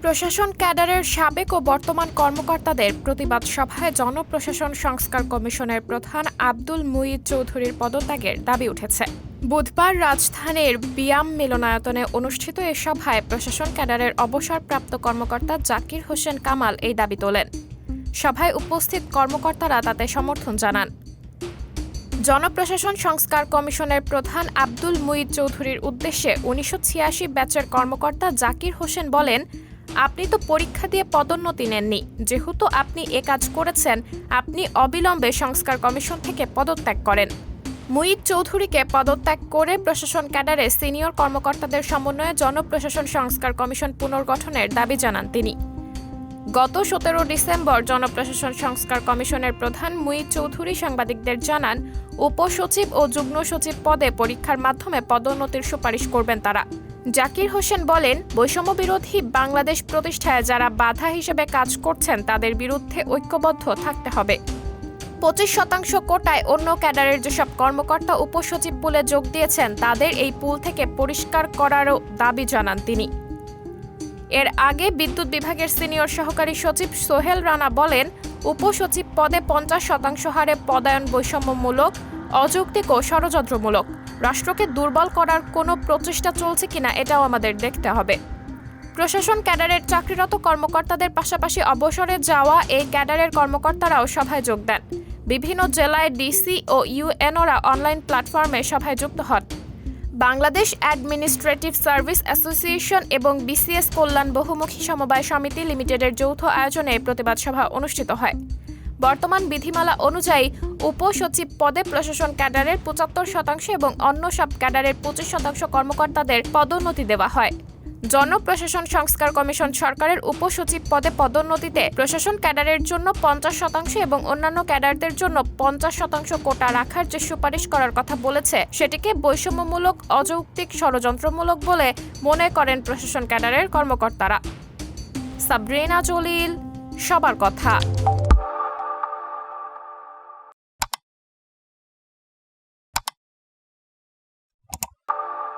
প্রশাসন ক্যাডারের সাবেক ও বর্তমান কর্মকর্তাদের প্রতিবাদ সভায় জনপ্রশাসন সংস্কার কমিশনের প্রধান আব্দুল মুঈদ চৌধুরীর পদত্যাগের দাবি উঠেছে। বুধবার রাজধানীর বিয়াম মিলনায়তনে অনুষ্ঠিত এ সভায় প্রশাসন ক্যাডারের অবসরপ্রাপ্ত কর্মকর্তা জাকির হোসেন কামাল এই দাবি তোলেন। সভায় উপস্থিত কর্মকর্তারা তাতে সমর্থন জানান। জনপ্রশাসন সংস্কার কমিশনের প্রধান আব্দুল মুঈদ চৌধুরীর উদ্দেশ্যে ১৯৮৬ ব্যাচের কর্মকর্তা জাকির হোসেন বলেন, আপনি তো পরীক্ষা দিয়ে পদোন্নতি নেননি, যেহেতু আপনি এ কাজ করেছেন, আপনি অবিলম্বে সংস্কার কমিশন থেকে পদত্যাগ করেন। মুঈদ চৌধুরীকে পদত্যাগ করে প্রশাসন ক্যাডারে সিনিয়র কর্মকর্তাদের সমন্বয়ে জনপ্রশাসন সংস্কার কমিশন পুনর্গঠনের দাবি জানান তিনি। গত ১৭ ডিসেম্বর জনপ্রশাসন সংস্কার কমিশনের প্রধান মুঈদ চৌধুরী সাংবাদিকদের জানান, উপসচিব ও যুগ্ম সচিব পদে পরীক্ষার মাধ্যমে পদোন্নতির সুপারিশ করবেন তারা। জাকির হোসেন বলেন, বৈষম্য বিরোধী বাংলাদেশ প্রতিষ্ঠায় যারা বাধা হিসেবে কাজ করছেন তাদের বিরুদ্ধে ঐক্যবদ্ধ থাকতে হবে। ২৫% কোটায় অন্য ক্যাডারের যেসব কর্মকর্তা উপসচিব পুলে যোগ দিয়েছেন তাদের এই পুল থেকে পরিষ্কার করারও দাবি জানান তিনি। এর আগে বিদ্যুৎ বিভাগের সিনিয়র সহকারী সচিব সোহেল রানা বলেন, উপসচিব পদে ৫০% হারে পদায়ন বৈষম্যমূলক, অযৌক্তিক ও ষড়যন্ত্রমূলক। রাষ্ট্রকে দুর্বল করার কোনো প্রচেষ্টা চলছে কিনা এটাও আমাদের দেখতে হবে। প্রশাসন ক্যাডারের চাকরিরত কর্মকর্তাদের পাশাপাশি অবসরে যাওয়া এই ক্যাডারের কর্মকর্তারাও সভায় যোগ দেন। বিভিন্ন জেলায় ডিসি ও ইউএনওরা অনলাইন প্ল্যাটফর্মে সভায় যুক্ত হন। বাংলাদেশ অ্যাডমিনিস্ট্রেটিভ সার্ভিস অ্যাসোসিয়েশন এবং বিসিএস কল্যাণ বহুমুখী সমবায় সমিতি লিমিটেডের যৌথ আয়োজনে প্রতিবাদ সভা অনুষ্ঠিত হয়। বর্তমান বিধিমালা অনুযায়ী উপসচিব পদে প্রশাসন ক্যাডারের ৭৫% এবং অন্য সব ক্যাডারের ২৫% কর্মকর্তাদের পদোন্নতি দেওয়া হয়। জনপ্রশাসন সংস্কার কমিশন সরকারের উপসচিব পদে পদোন্নতিতে প্রশাসন ক্যাডারের জন্য ৫০% এবং অন্যান্য ক্যাডারদের জন্য ৫০% কোটা রাখার যে সুপারিশ করার কথা বলেছে সেটিকে বৈষম্যমূলক, অযৌক্তিক, ষড়যন্ত্রমূলক বলে মনে করেন প্রশাসন ক্যাডারের কর্মকর্তারা। সাবরিনা জলিল, সবার কথা।